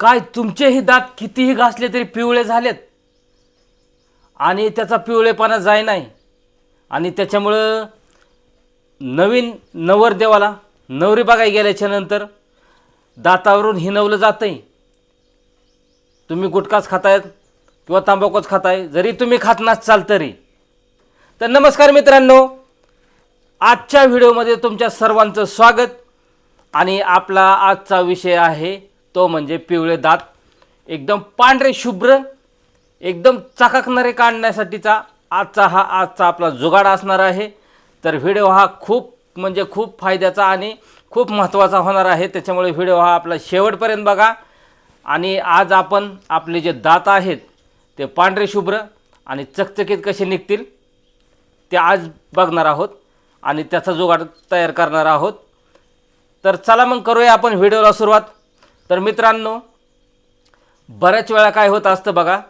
काय तुमचेही दात कितीही घासले तरी पिवळे झालेत आणि त्याचा पिवळेपणा जाय नाही आणि त्याच्यामुळं नवीन नवरदेवाला नवरी बघायला गेल्याच्या नंतर दातावरून हिनवलं जातंय। तुम्ही गुटखाच खाताय किंवा तंबाखूच खाताय, जरी तुम्ही खात नसाल तरी। तर नमस्कार मित्रांनो, आजच्या व्हिडिओमध्ये तुमच्या सर्वांचं स्वागत। आणि आपला आजचा विषय आहे तो म्हणजे पिवळे दात, एकदम पांढरे शुभ्र, एकदम चकाकणारे काढण्यासाठीचा आजचा आपला जुगाड असणार आहे। तर व्हिडिओ हा खूप फायद्याचा आणि खूप महत्त्वाचा होणार आहे, त्याच्यामुळे व्हिडिओ हा आपला शेवटपर्यंत बघा। आणि आज आपण आपले जे दात आहेत ते पांढरे शुभ्र आणि चकचकीत कसे निघतील ते आज बघणार आहोत आणि त्याचा जुगाड तयार करणार आहोत। तर चला मग करूया आपण व्हिडिओला सुरुवात। तर मित्रांनो, बऱ्याच वेळा काय होत असतं बघा,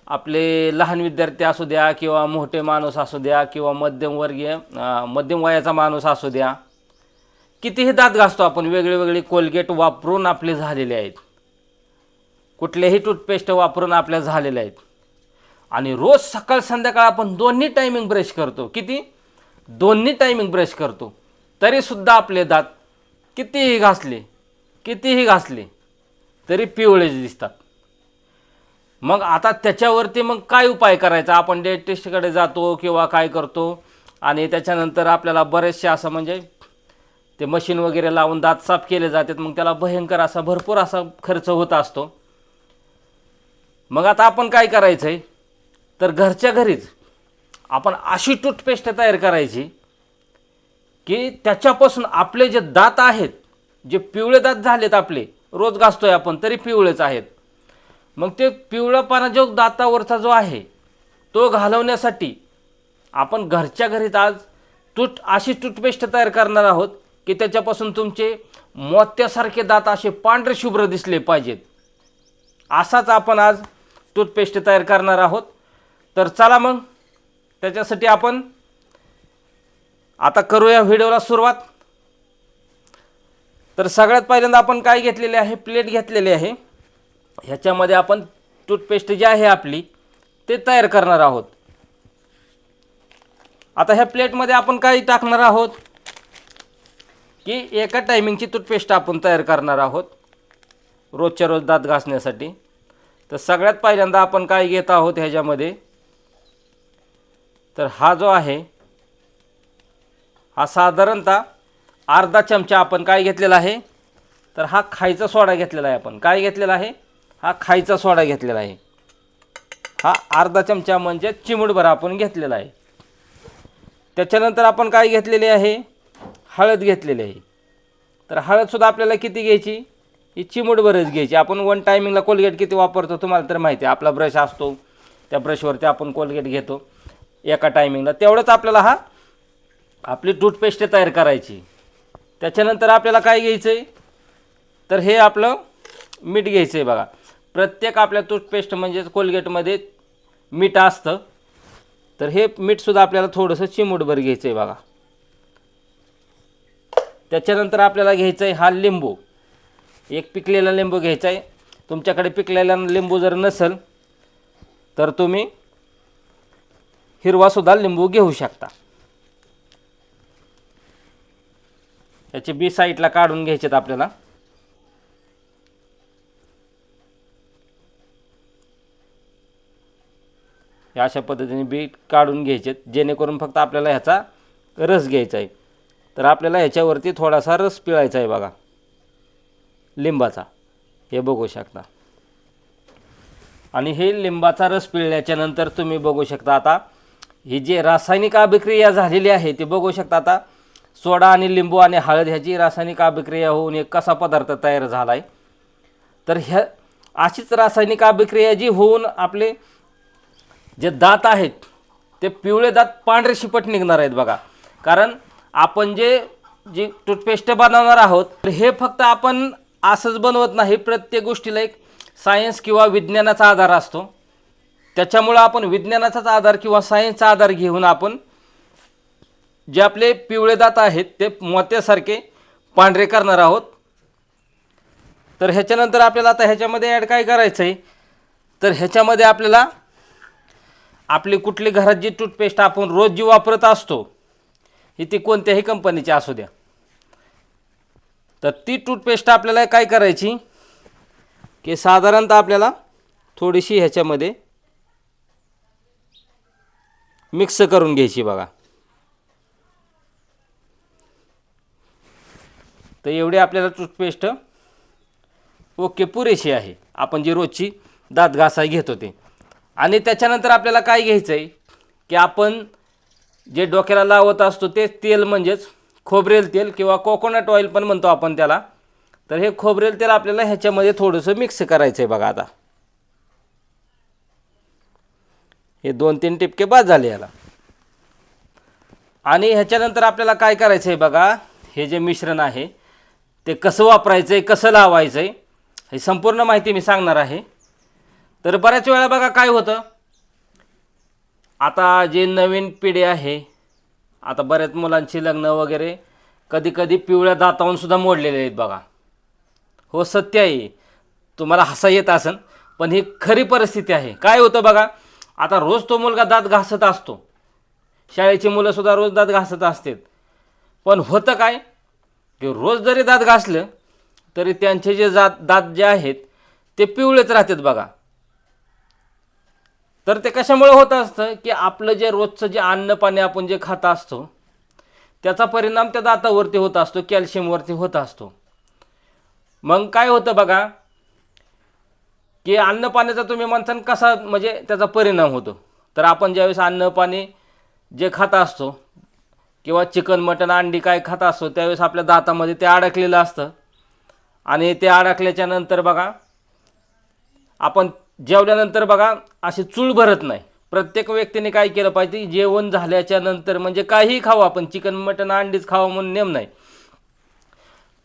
आपले लहान विद्यार्थी असू द्या किंवा मोठे माणूस असू द्या किंवा मध्यम वयाचा माणूस असू द्या, कितीही दात घासतो आपण, वेगळे कोलगेट वापरून आपले झालेले आहेत, कुठलेही टूथपेस्ट वापरून आपल्या झालेले आहेत। आणि रोज सकाळ संध्याकाळ आपण दोन्ही टायमिंग ब्रश करतो, दोन्ही टायमिंग ब्रश करतो, तरीसुद्धा आपले दात कितीही घासले तरी पिवळे दिसतात। मग आता त्याच्यावरती मग काय उपाय करायचा? आपण डेंटिस्टकडे जातो किंवा काय करतो आणि त्याच्यानंतर आपल्याला बरेचसे असं म्हणजे ते मशीन वगैरे लावून दात साफ केले जातात, मग त्याला भरपूर असा खर्च होत असतो। मग आता आपण काय करायचं आहे, तर घरच्या घरीच आपण अशी टूथपेस्ट तयार करायची की त्याच्यापासून आपले जे दात आहेत, जे पिवळे दात झालेत आपले, रोज घासतोय आपण तरी पिवळेच आहेत, मग ते पिवळापणा जो दातावरचा जो आहे तो घालवण्यासाठी आपण घरच्या घरीच आज अशी टूथपेस्ट तयार करणार आहोत की त्याच्यापासून तुमचे मोत्यासारखे दात असे पांढरे शुभ्र दिसले पाहिजेत। असाच आपण आज टूथपेस्ट तयार करणार आहोत। तर चला मग त्याच्यासाठी आपण आता करूया व्हिडिओला सुरुवात। तर सगळ्यात पहिल्यांदा आपण काय घेतलेले आहे, प्लेट घेतलेली आहे, ह्याच्यामध्ये आपण टूथपेस्ट जी आहे आपली ते तयार करणार आहोत। आता ह्या प्लेटमध्ये आपण काय टाकणार आहोत की एका टायमिंगची टूथपेस्ट आपण तयार करणार आहोत रोजच्या रोज दात घासण्यासाठी। तर सगळ्यात पहिल्यांदा आपण काय घेत आहोत ह्याच्यामध्ये, तर हा जो आहे हा साधारणतः अर्धा चमचा आपण काय घेतलेला आहे, तर हा खायचा सोडा घेतलेला आहे। आपण काय घेतलेला आहे, हा खायचा सोडा घेतलेला आहे। हा अर्धा चमचा म्हणजे चिमूटभर आपण घेतलेला आहे। त्याच्यानंतर आपण काय घेतलेले आहे, हळद घेतलेली आहे। तर हळदसुद्धा आपल्याला किती घ्यायची, ही चिमूटभरच घ्यायची। आपण वन टायमिंगला कोलगेट किती वापरतो तुम्हाला तर माहिती आहे, आपला ब्रश असतो त्या ब्रशवरती आपण कोलगेट घेतो एका टायमिंगला, तेवढंच आपल्याला आपली टूथपेस्ट तयार करायची। त्याच्यानंतर आपल्याला काय घ्यायचं आहे, तर हे आपलं मीठ घ्यायचं आहे। बघा, प्रत्येक आपल्या टूथपेस्ट म्हणजेच कोलगेटमध्ये मीठ असतं, तर हे मीठसुद्धा आपल्याला थोडंसं चिमूटभर घ्यायचं आहे बघा। त्याच्यानंतर आपल्याला घ्यायचं आहे हा लिंबू, एक पिकलेला लिंबू घ्यायचा आहे। तुमच्याकडे पिकलेला लिंबू जर नसेल तर तुम्ही हिरवासुद्धा लिंबू घेऊ शकता। त्याचे बी साईडला काढून घ्यायचेत आपल्याला। अशा पद्धतीने बी काढून घ्यायचेत, जेणेकरून फक्त आपल्याला ह्याचा रस घ्यायचा आहे। तर आपल्याला ह्याच्यावरती थोडासा रस पिळायचा आहे बघा लिंबाचा, हे बघू शकता। आणि हे लिंबाचा रस पिळल्याच्या नंतर तुम्ही बघू शकता आता ही जी रासायनिक अभिक्रिया झालेली आहे ते बघू शकता। आता सोडा आणि लिंबू आणि हळद ह्याची रासायनिक अभिक्रिया होऊन एक कसा पदार्थ तयार झाला आहे। तर अशीच रासायनिक अभिक्रिया जी होऊन आपले जे दात आहेत ते पिवळे दात पांढरे शिपट निघणार आहेत बघा। कारण आपण जी टूथपेस्ट बनवणार आहोत तर हे फक्त आपण असंच बनवत नाही, प्रत्येक गोष्टीला एक सायन्स किंवा विज्ञानाचा आधार असतो। त्याच्यामुळे आपण विज्ञानाचाच आधार किंवा सायन्सचा आधार घेऊन आपण जे आपले पिवळे दात आहेत ते मोत्यासारखे पांढरे करणार आहोत। तर ह्याच्यानंतर आपल्याला आता ह्याच्यामध्ये ॲड काय करायचं आहे, तर ह्याच्यामध्ये आपल्याला आपली कुठली घरात जी टूथपेस्ट आपण रोज जी वापरत असतो, ही ती कोणत्याही कंपनीची असू द्या, तर ती टूथपेस्ट आपल्याला काय करायची की साधारणतः आपल्याला थोडीशी ह्याच्यामध्ये मिक्स करून घ्यायची बघा. तर एवढी आपल्याला टूथपेस्ट ओके पुरेशी आहे, आपण जी रोजची दात घासाय घेतो ते. आणि त्याच्यानंतर आपल्याला काय घ्यायचं आहे की आपण जे डोक्याला लावत असतो ते तेल म्हणजेच खोबरेल तेल किंवा कोकोनट ऑइल पण म्हणतो आपण त्याला. तर हे खोबरेल तेल आपल्याला ह्याच्यामध्ये थोडंसं मिक्स करायचं आहे बघा. आता हे 2-3 टिपके बाद झाले याला. आणि ह्याच्यानंतर आपल्याला काय करायचं आहे बघा, हे जे मिश्रण आहे ते कसं वापरायचं आहे, कसं लावायचं आहे, ही संपूर्ण माहिती मी सांगणार आहे. तर बऱ्याच वेळा बघा काय होतं, आता जे नवीन पिढी आहे, आता बऱ्याच मुलांची लग्न वगैरे कधी कधी पिवळ्या दातावून सुद्धा मोडलेले आहेत बघा. हो सत्य आहे, तुम्हाला हसा येत असेल पण ही खरी परिस्थिती आहे. काय होतं बघा, आता रोज तो मुलगा दात घासत असतो, शाळेची मुलंसुद्धा रोज दात घासत असतात, पण होतं काय की रोज जरी दात घासलं तरी त्यांचे जे दात जे आहेत ते पिवळेच राहतात बघा. तर ते कशामुळे होत असतं की आपलं जे रोजचं जे अन्न पाणी आपण जे खात असतो त्याचा परिणाम त्या दातावरती होत असतो, कॅल्शियमवरती होत असतो. मग काय होतं बघा की अन्न पाण्याचा तुम्ही म्हणता कसा म्हणजे त्याचा परिणाम होतो, तर आपण ज्यावेळेस अन्न पाणी जे खात असतो किंवा चिकन मटण अंडी काय खात असतो त्यावेळेस आपल्या दातामध्ये ते अडकलेलं असतं. आणि ते अडकल्याच्या नंतर बघा आपण जेवल्यानंतर बघा अशी चूळ भरत नाही. प्रत्येक व्यक्तीने काय केलं पाहिजे, जेवण झाल्याच्या नंतर म्हणजे काहीही खावं आपण, चिकन मटण अंडीच खावं म्हणून नेम नाही,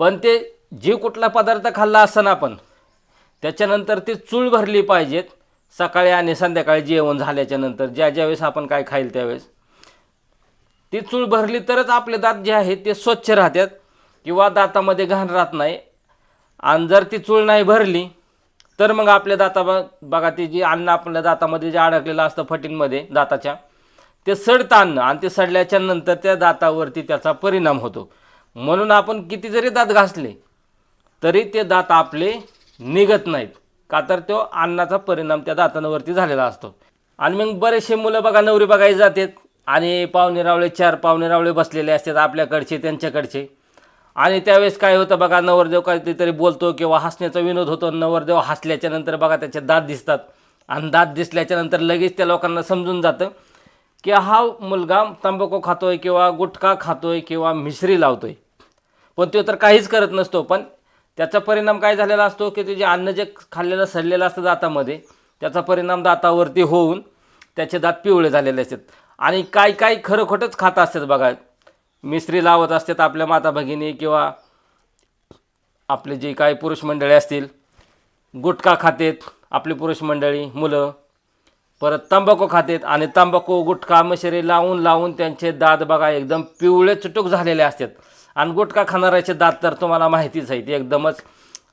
पण ते जे कुठला पदार्थ खाल्ला असताना आपण त्याच्यानंतर ती चूळ भरली पाहिजेत. सकाळी आणि संध्याकाळी जेवण झाल्याच्या नंतर ज्यावेळेस आपण काय खाईल त्यावेळेस ती चूळ भरली तरच आपले दात जे आहेत ते स्वच्छ राहतात किंवा दातामध्ये घाण राहत नाही. आणि जर ती चूळ नाही भरली तर मग आपल्या बघा ते जे अन्न आपल्या दातामध्ये जे अडकलेलं असतं फटींमध्ये दाताच्या, ते सडतं अन्न आणि ते सडल्याच्या नंतर त्या दातावरती त्याचा परिणाम होतो. म्हणून आपण किती जरी दात घासले तरी ते दात आपले निघत नाहीत, का तर तो अन्नाचा परिणाम त्या दातांवरती झालेला असतो. आणि मग बरेचसे मुलं बघा नवरी बघायला जातात आणि पाहुणेरावळे 4 पाहुणेरावळे बसलेले असतात आपल्याकडचे त्यांच्याकडचे. आणि त्यावेळेस काय होतं बघा, नवरदेव काहीतरी बोलतो किंवा हसण्याचा विनोद होतो, नवरदेव हसल्याच्या नंतर बघा त्याचे दात दिसतात आणि दात दिसल्याच्या नंतर लगेच त्या लोकांना समजून जातं की हा मुलगा तंबाखू खातोय किंवा गुटखा खातोय किंवा मिश्री लावतोय. पण तो तर काहीच करत नसतो, पण त्याचा परिणाम काय झालेला असतो की ते जे अन्न जे खाल्लेलं सडलेलं असतं दातामध्ये त्याचा परिणाम दातावरती होऊन त्याचे दात पिवळे झालेले असतात. आणि काय काय खरं खोटंच खात असतात बघा, मिश्री लावत असतात आपल्या माता भगिनी किंवा आपले जे काही पुरुष मंडळी असतील, गुटखा खातेत आपली पुरुष मंडळी मुलं, परत तंबाखू खातेत आणि तंबाखू गुटखा मिश्री लावून लावून त्यांचे दात बघा एकदम पिवळे चुटूक झालेले असतात. आणि गुटखा खाणाऱ्याचे दात तर तुम्हाला माहितीच आहे, ते एकदमच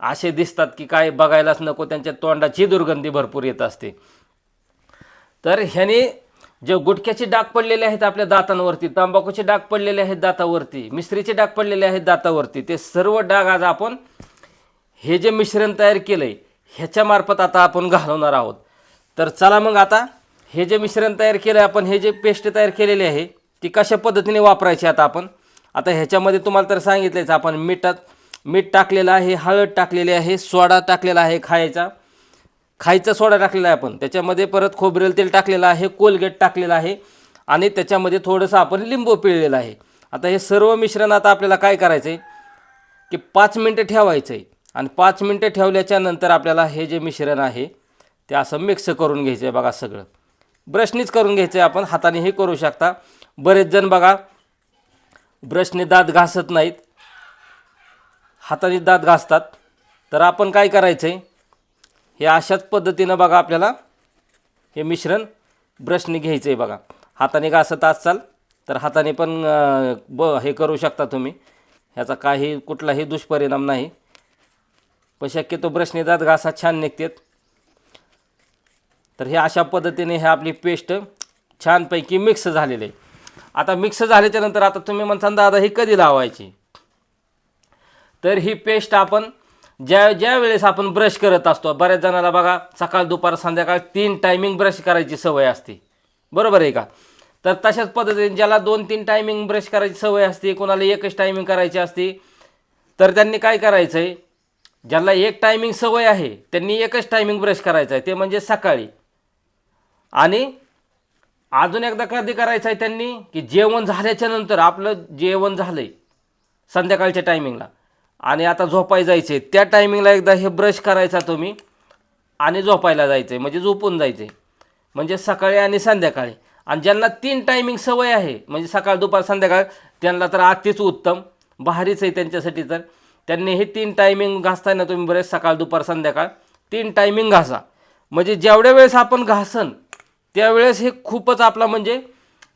असे दिसतात की काय बघायलाच नको, त्यांच्या तोंडाची दुर्गंधी भरपूर येत असते. तर ह्याने जे गुटख्याचे डाग पडलेले आहेत आपल्या दातांवरती, तंबाखूचे डाग पडलेले आहेत दातावरती, मिश्रीचे डाग पडलेले आहेत दातावरती, ते सर्व डाग आज आपण हे जे मिश्रण तयार केलं आहे ह्याच्यामार्फत आता आपण घालवणार आहोत. तर चला मग आता हे जे मिश्रण तयार केलं आहे आपण, हे जे पेस्ट तयार केलेली आहे ती कशा पद्धतीने वापरायची आता ह्याच्यामध्ये तुम्हाला तर सांगितलंच, आपण मीठ टाकलेलं आहे, हळद टाकलेली आहे, सोडा टाकलेला आहे, खायचा सोडा टाकलेला आहे आपण, त्याच्यामध्ये परत खोबरेल तेल टाकलेलं आहे, कोलगेट टाकलेलं आहे आणि त्याच्यामध्ये थोडंसं आपण लिंबू पिळलेलं आहे. आता हे सर्व मिश्रण आता आपल्याला काय करायचं आहे की 5 मिनटं ठेवायचं आहे. आणि 5 मिनटं ठेवल्याच्या नंतर आपल्याला हे जे मिश्रण आहे ते असं मिक्स करून घ्यायचं आहे बघा. सगळं ब्रशनीच करून घ्यायचं आहे, आपण हातानेही करू शकता. बरेच जण बघा ब्रशने दात घासत नाहीत, हाताने दात घासतात. तर आपण काय करायचं आहे, हे अशाच पद्धतीनं बघा आपल्याला हे मिश्रण ब्रशने घ्यायचं आहे बघा. हाताने घासत असाल तर हाताने पण हे करू शकता तुम्ही, ह्याचा काही कुठलाही दुष्परिणाम नाही. पण शक्यतो ब्रशने दात घासा, छान निघतात. तर हे अशा पद्धतीने हे आपली पेस्ट छानपैकी मिक्स झालेली आहे. आता मिक्स झाल्याच्यानंतर आता तुम्ही म्हणता दादा ही कधी लावायची, तर ही पेस्ट आपण ज्या वेळेस आपण ब्रश करत असतो, बऱ्याच जणाला बघा सकाळ दुपार संध्याकाळ 3 टायमिंग ब्रश करायची सवय असते, बरोबर आहे का. तर तशाच पद्धतीने ज्याला 2-3 टायमिंग ब्रश करायची सवय असते, कोणाला एकच टायमिंग करायची असते, तर त्यांनी काय करायचं आहे, ज्याला एक टायमिंग सवय आहे त्यांनी एकच टायमिंग ब्रश करायचा आहे, ते म्हणजे सकाळी. आणि अजून एकदा कधी करायचं आहे त्यांनी, की जेवण झाल्याच्या नंतर, आपलं जेवण झालं आहे संध्याकाळच्या टायमिंगला आणि आता झोपायला जायचं आहे त्या टायमिंगला एकदा हे ब्रश करायचा तुम्ही आणि झोपायला जायचं आहे, म्हणजे झोपून जायचं आहे, म्हणजे सकाळी आणि संध्याकाळी. आणि ज्यांना 3 टायमिंग सवय आहे, म्हणजे सकाळ दुपार संध्याकाळ, त्यांना तर अतिच उत्तम, भारीच आहे त्यांच्यासाठी. तर त्यांनी हे 3 टायमिंग घासताना तुम्ही ब्रश सकाळ दुपार संध्याकाळ 3 टायमिंग घासा, म्हणजे जेवढ्या वेळेस आपण घासन त्यावेळेस हे खूपच आपला म्हणजे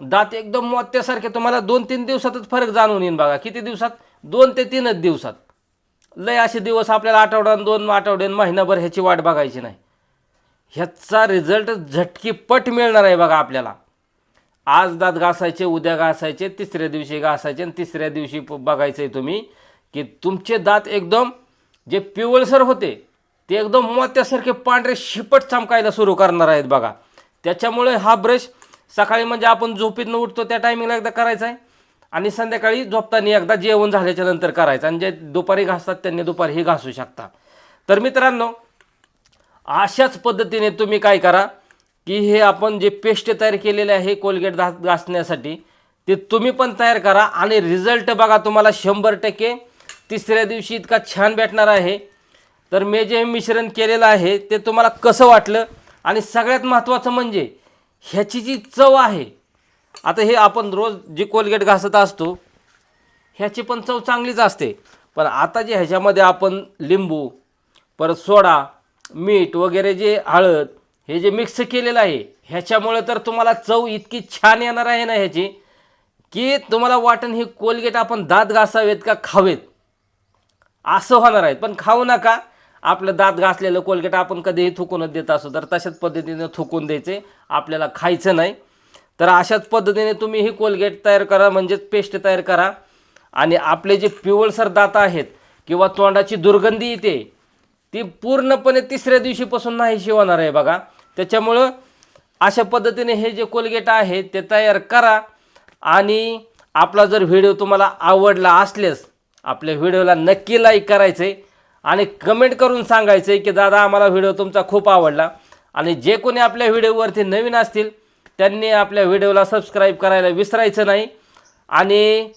दात एकदम मोत्यासारखे, तुम्हाला 2-3 दिवसातच फरक जाणून येईन बघा. किती दिवसात? 2 ते 3च दिवसात. लय असे दिवस आपल्याला आठवड्यान 2 आठवड्यान महिनाभर ह्याची वाट बघायची नाही. ह्याचा रिझल्ट झटकीपट मिळणार आहे बघा आपल्याला. आज दात घासायचे, उद्या घासायचे, तिसऱ्या दिवशी घासायचे आणि तिसऱ्या दिवशी बघायचं आहे तुम्ही की तुमचे दात एकदम जे पिवळसर होते ते एकदम मोत्यासारखे पांढरे शिपट चमकायला सुरू करणार आहेत बघा. त्याच्यामुळे हा ब्रश सकाळी म्हणजे आपण झोपेतनं उठतो त्या टायमिंगला एकदा करायचा आहे आणि संध्याकाळी झोपताना एकदा जेवण झाल्याच्या नंतर करायचं. आणि जे दुपारी घासतात त्यांनी दुपारीही घासू शकता. तर मित्रांनो, अशाच पद्धतीने तुम्ही काय करा की हे आपण जे पेस्ट तयार केलेले आहे कोलगेट दात घासण्यासाठी ते तुम्ही पण तयार करा आणि रिझल्ट बघा तुम्हाला 100% तिसऱ्या दिवशी इतका छान भेटणार आहे. तर मी जे मिश्रण केलेलं आहे ते तुम्हाला कसं वाटलं, आणि सगळ्यात महत्त्वाचं म्हणजे ह्याची जी चव आहे, आता हे आपण रोज जे कोलगेट घासत असतो ह्याची पण चव चांगलीच असते, पण आता जे ह्याच्यामध्ये आपण लिंबू, परत सोडा, मीठ वगैरे, जे हळद, हे जे मिक्स केलेलं आहे ह्याच्यामुळे तर तुम्हाला चव इतकी छान येणार आहे ना ह्याची, की तुम्हाला वाटण हे कोलगेट आपण दात घासावेत का खावेत असं होणार आहे. पण खाऊ नका, आपलं दात घासलेलं कोलगेट आपण कधीही थुकूनच देत असतो, तर तशाच पद्धतीने थुकून द्यायचे, आपल्याला खायचं नाही. तर अशाच पद्धतीने तुम्ही ही कोलगेट तयार करा, म्हणजेच पेस्ट तयार करा, आणि आपले जे पिवळसर दात आहेत किंवा तोंडाची दुर्गंधी येते ती पूर्णपणे तिसऱ्या दिवशीपासून नाहीशी होणार आहे बघा. त्याच्यामुळं अशा पद्धतीने हे जे कोलगेट आहे ते तयार करा. आणि आपला जर व्हिडिओ तुम्हाला आवडला असल्यास आपल्या व्हिडिओला नक्की लाईक करायचं आहे आणि कमेंट करून सांगायचं आहे की दादा आम्हाला व्हिडिओ तुमचा खूप आवडला. आणि जे कोणी आपल्या व्हिडिओवरती नवीन असतील त्यांनी आपल्या व्हिडिओला सबस्क्राईब करायला विसरायचं नाही. आणि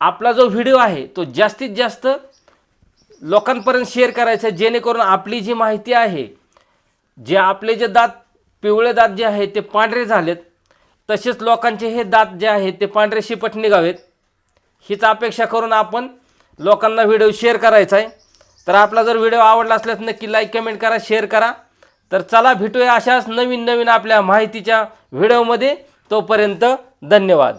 आपला जो व्हिडिओ आहे तो जास्तीत जास्त लोकांपर्यंत शेअर करायचा, जेणेकरून आपली जी माहिती आहे, जे आपले जे दात पिवळे दात जे आहेत ते पांढरे झालेत, तसेच लोकांचे हे दात जे आहेत ते पांढरे शिपट निघावेत, हीच अपेक्षा करून आपण लोकांना व्हिडिओ शेअर करायचा आहे. तर आपला जर व्हिडिओ आवडला असल्यास नक्की लाईक कमेंट करा, शेअर करा. तर चला भेटूया अशाच नवीन आपल्या माहितीच्या व्हिडिओमध्ये. तोपर्यंत धन्यवाद.